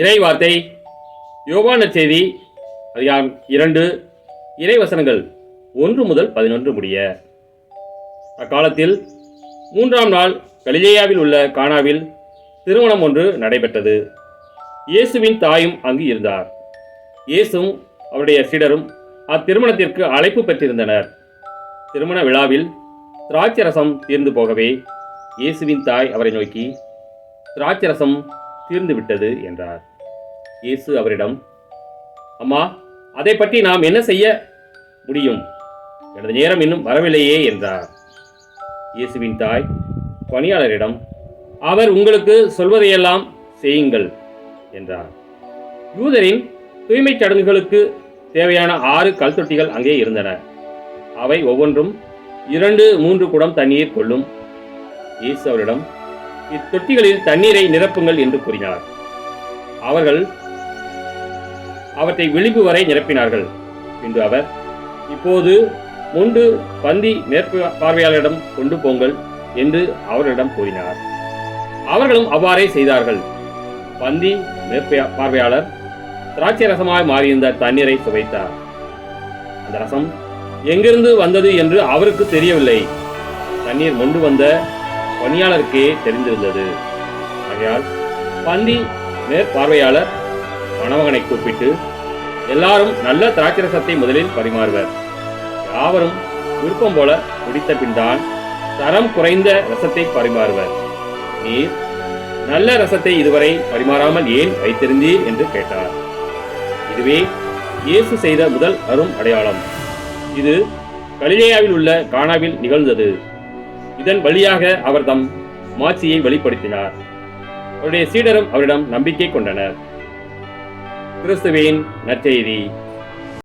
இறை வார்த்தை யோவான் நற்செய்தி அதிகாரம் 2 இறைவசனங்கள் 1 முதல் 11 முடிய. அக்காலத்தில் 3ஆம் நாள் கலிலேயாவில் உள்ள கானாவில் திருமணம் ஒன்று நடைபெற்றது. இயேசுவின் தாயும் அங்கு இருந்தார். இயேசுவும் அவருடைய சீடரும் அத்திருமணத்திற்கு அழைப்பு பெற்றிருந்தனர். திருமண விழாவில் திராட்சரசம் தீர்ந்து போகவே இயேசுவின் தாய் அவரை நோக்கி, திராட்சரசம் தீர்ந்து விட்டது என்றார். இயேசு அவரிடம், அம்மா, அதை பற்றி நாம் என்ன செய்ய முடியும்? எனது நேரம் இன்னும் வரவில்லையே என்றார். இயேசுவின் தாய் பணியாளரிடம், அவர் உங்களுக்கு சொல்வதையெல்லாம் செய்யுங்கள் என்றார். யூதரின் தூய்மைச் சடங்குகளுக்கு தேவையான 6 கல்தொட்டிகள் அங்கே இருந்தன. அவை ஒவ்வொன்றும் 2-3 குடம் தண்ணீர் கொள்ளும். இயேசு அவரிடம், இத்தொட்டிகளில் தண்ணீரை நிரப்புங்கள் என்று கூறினார். அவர்கள் அவற்றை விளிம்பு வரை நிரப்பினார்கள். பின்பு அவர், இப்போது முண்டு பந்தி மேற்பார்வையாளரிடம் கொண்டு போங்கள் என்று அவர்களிடம் கூறினார். அவர்களும் அவ்வாறே செய்தார்கள். பந்தி மேற்பார்வையாளர் திராட்சை ரசமாய் மாறியிருந்த தண்ணீரை சுவைத்தார். அந்த ரசம் எங்கிருந்து வந்தது என்று அவருக்கு தெரியவில்லை. தண்ணீர் மொண்டு வந்த பணியாளருக்கே தெரிந்திருந்தது. ஆகையால் பந்தி மேற்பார்வையாளர் மணமகனை கூப்பிட்டு, எல்லாரும் நல்ல திராட்சரசத்தை முதலில் பரிமாறுவர். யாவரும் விருப்பம் போல குடித்த பின்தான் தரம் குறைந்த ரசத்தை பரிமாறுவர். நீர் நல்ல ரசத்தை இதுவரை பரிமாறாமல் ஏன் வைத்திருந்தீர் என்று கேட்டார். இதுவே இயேசு செய்த முதல் அரும் அடையாளம். இது கலிலேயாவில் உள்ள கானாவில் நிகழ்ந்தது. இதன் வழியாக அவர் தம் மாட்சியை வெளிப்படுத்தினார். அவருடைய சீடரும் அவரிடம் நம்பிக்கை கொண்டனர். கிறிஸ்துவின் நற்செய்தி.